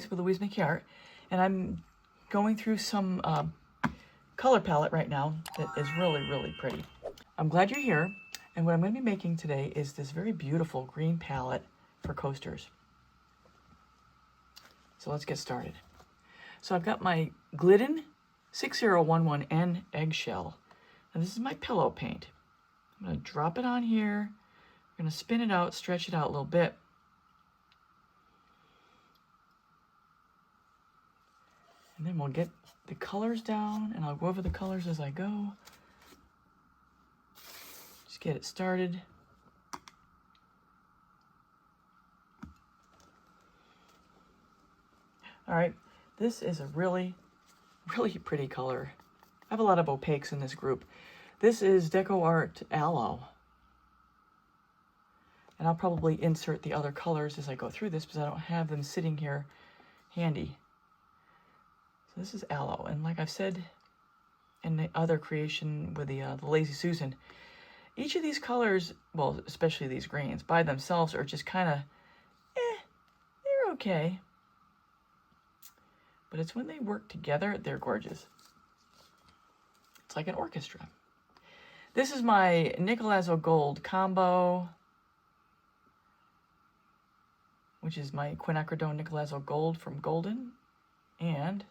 Louise with louisemckayart, and I'm going through some color palette right now that is really, really pretty. I'm glad you're here, and what I'm going to be making today is this very beautiful green palette for coasters. So let's get started. So I've got my Glidden 6011N eggshell, and this is my pillow paint. I'm going to drop it on here. I'm going to spin it out, stretch it out a little bit. And then we'll get the colors down, and I'll go over the colors as I go. Just get it started. All right, this is a really, really pretty color. I have a lot of opaques in this group. This is DecoArt Aloe. And I'll probably insert the other colors as I go through this because I don't have them sitting here handy. So this is Aloe, and like I've said in the other creation with the Lazy Susan, each of these colors, well, especially these greens, by themselves are just kind of, they're okay. But it's when they work together, they're gorgeous. It's like an orchestra. This is my Nicolazo Gold combo, which is my quinacridone Nicolazo Gold from Golden, and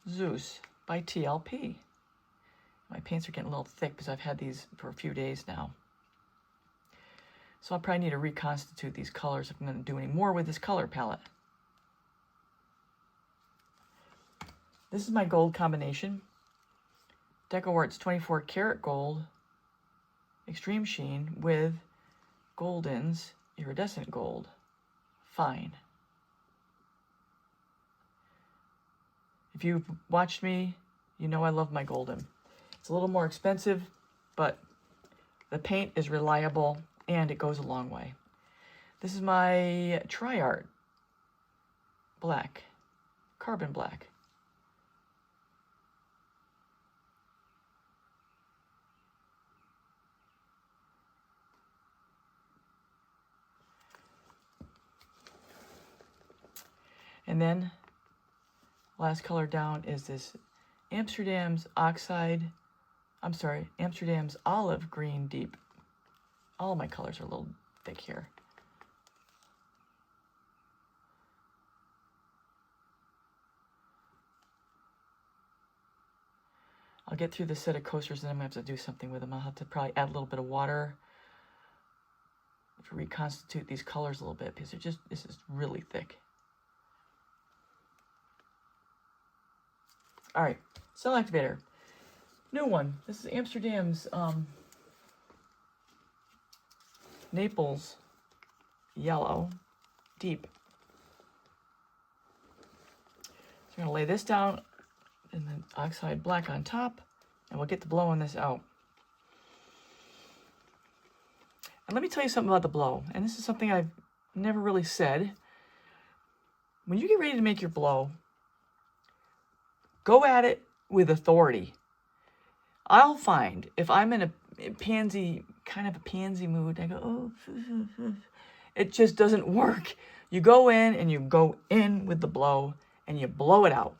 Zeus by TLP. My paints are getting a little thick because I've had these for a few days now. So I'll probably need to reconstitute these colors if I'm going to do any more with this color palette. This is my gold combination. DecoArt's 24 karat gold extreme sheen with Golden's iridescent gold fine. If you've watched me, you know I love my Golden. It's a little more expensive, but the paint is reliable and it goes a long way. This is my PPG black, carbon black. And then, last color down is this Amsterdam's Olive Green Deep. All of my colors are a little thick here. I'll get through this set of coasters and then I'm going to have to do something with them. I'll have to probably add a little bit of water to reconstitute these colors a little bit because this is really thick. All right, Cell Activator. New one. This is Amsterdam's Naples Yellow Deep. So I'm going to lay this down and then oxide black on top, and we'll get to blowing this out. And let me tell you something about the blow, and this is something I've never really said. When you get ready to make your blow, go at it with authority. I'll find if I'm in a pansy mood, I go, oh, it just doesn't work. You go in and you go in with the blow and you blow it out.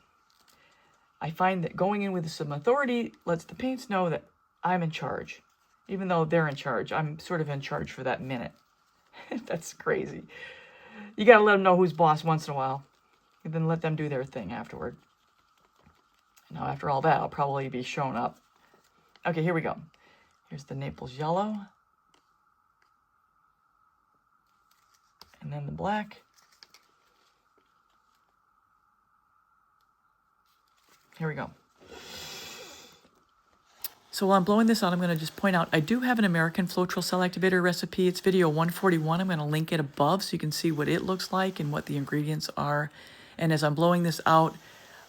I find that going in with some authority lets the paints know that I'm in charge. Even though they're in charge, I'm sort of in charge for that minute. That's crazy. You got to let them know who's boss once in a while, and then let them do their thing afterward. Now, after all that, I'll probably be shown up. Okay, here we go. Here's the Naples Yellow. And then the black. Here we go. So while I'm blowing this out, I'm going to just point out, I do have an American Floetrol Cell Activator recipe. It's video 141. I'm going to link it above so you can see what it looks like and what the ingredients are. And as I'm blowing this out,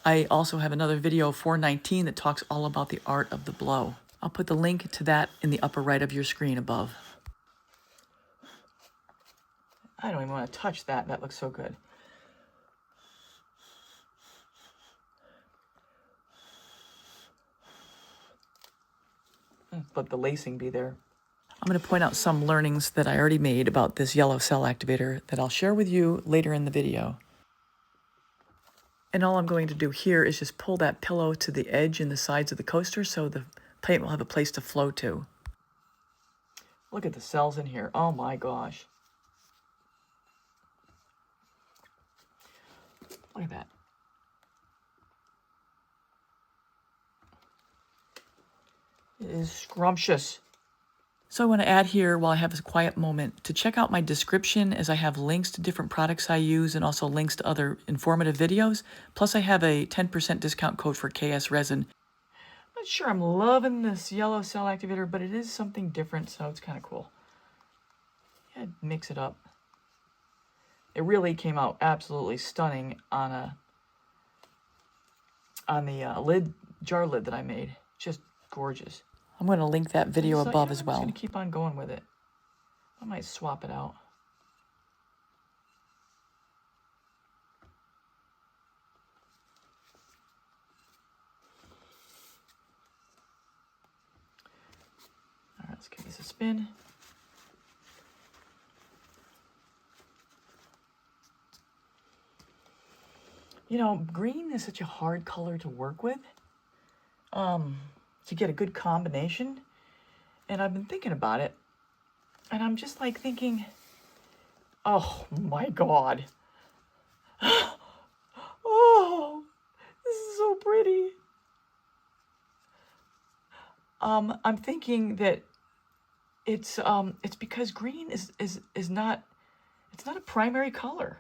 I also have another video, 419, that talks all about the art of the blow. I'll put the link to that in the upper right of your screen above. I don't even want to touch that. That looks so good. Let the lacing be there. I'm going to point out some learnings that I already made about this yellow cell activator that I'll share with you later in the video. And all I'm going to do here is just pull that pillow to the edge and the sides of the coaster so the paint will have a place to flow to. Look at the cells in here. Oh my gosh. Look at that. It is scrumptious. So I want to add here, while I have this quiet moment, to check out my description, as I have links to different products I use and also links to other informative videos. Plus I have a 10% discount code for KS Resin. I'm not sure I'm loving this yellow cell activator, but it is something different, so it's kind of cool. Yeah, mix it up. It really came out absolutely stunning on the jar lid that I made. Just gorgeous. I'm going to link that video above as well. I'm just going to keep on going with it. I might swap it out. All right, let's give this a spin. You know, green is such a hard color to work with, to get a good combination. And I've been thinking about it, and I'm just like thinking, oh my God. Oh, this is so pretty. I'm thinking that it's because green is not, it's not a primary color.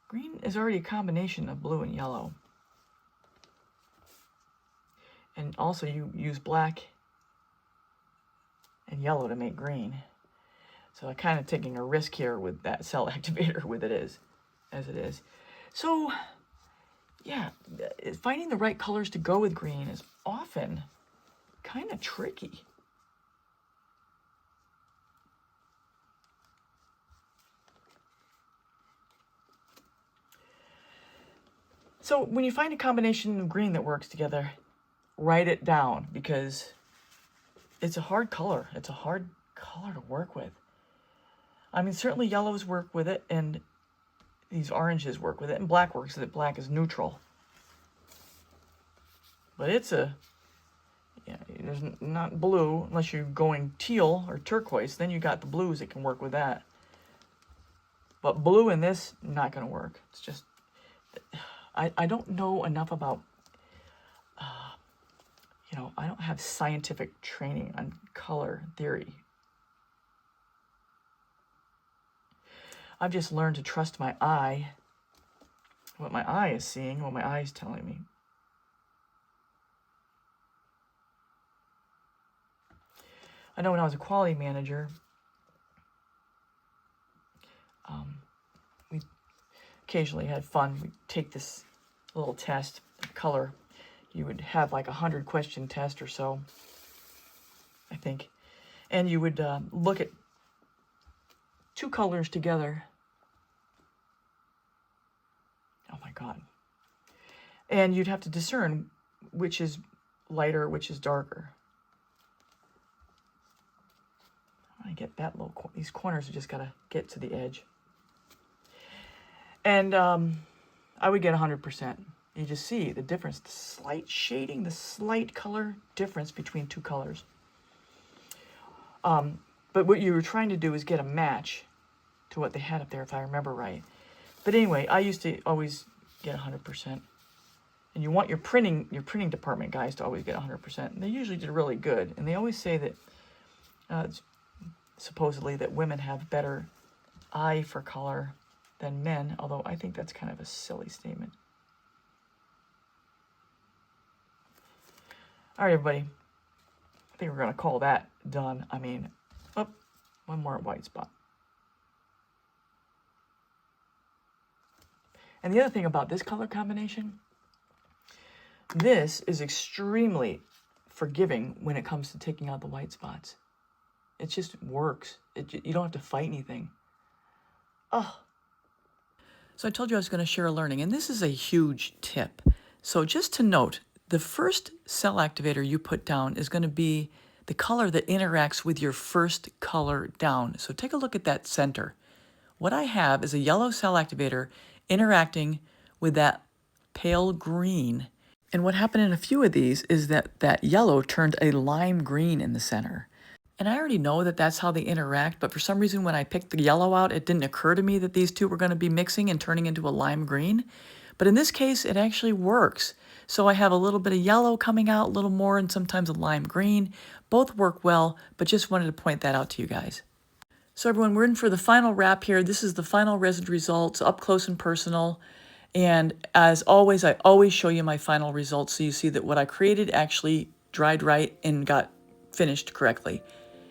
Green is already a combination of blue and yellow. And also you use black and yellow to make green. So I'm kind of taking a risk here with that cell activator as it is. So yeah, finding the right colors to go with green is often kind of tricky. So when you find a combination of green that works together, write it down, because it's a hard color. It's a hard color to work with. I mean, certainly yellows work with it, and these oranges work with it, and black works with it. Black is neutral. But it's there's not blue, unless you're going teal or turquoise. Then you got the blues that can work with that. But blue in this, not going to work. It's just, I don't know enough about, I don't have scientific training on color theory. I've just learned to trust my eye, what my eye is seeing, what my eye is telling me. I know when I was a quality manager, we occasionally had fun. We'd take this little test, color. You would have like 100 question test or so, I think. And you would look at two colors together. Oh my God. And you'd have to discern which is lighter, which is darker. I get that little, these corners, you just gotta get to the edge. And I would get 100%. You just see the difference, the slight shading, the slight color difference between two colors. But what you were trying to do is get a match to what they had up there, if I remember right. But anyway, I used to always get 100%. And you want your printing department guys to always get 100%. And they usually did really good. And they always say that supposedly that women have better eye for color than men, although I think that's kind of a silly statement. All right, everybody. I think we're going to call that done. I mean, one more white spot. And the other thing about this color combination, this is extremely forgiving when it comes to taking out the white spots. It just works. You don't have to fight anything. Oh. So I told you I was going to share a learning, and this is a huge tip. So just to note, the first cell activator you put down is going to be the color that interacts with your first color down. So take a look at that center. What I have is a yellow cell activator interacting with that pale green. And what happened in a few of these is that that yellow turned a lime green in the center. And I already know that that's how they interact, but for some reason when I picked the yellow out, it didn't occur to me that these two were going to be mixing and turning into a lime green. But in this case, it actually works. So I have a little bit of yellow coming out, a little more, and sometimes a lime green. Both work well, but just wanted to point that out to you guys. So everyone, we're in for the final wrap here. This is the final resin results, up close and personal. And as always, I always show you my final results so you see that what I created actually dried right and got finished correctly.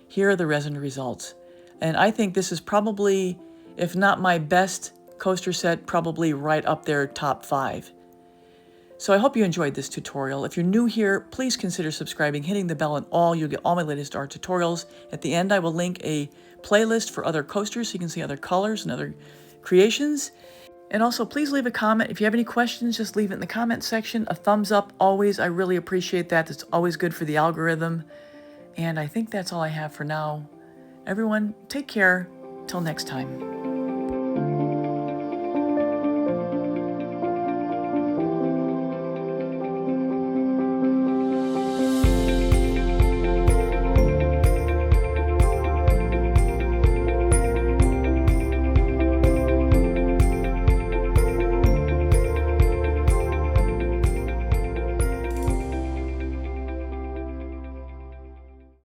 Here are the resin results. And I think this is probably, if not my best coaster set, probably right up there top 5. So I hope you enjoyed this tutorial. If you're new here, please consider subscribing, hitting the bell and all. You'll get all my latest art tutorials. At the end, I will link a playlist for other coasters so you can see other colors and other creations. And also, please leave a comment. If you have any questions, just leave it in the comment section. A thumbs up, always. I really appreciate that. It's always good for the algorithm. And I think that's all I have for now. Everyone, take care. Till next time.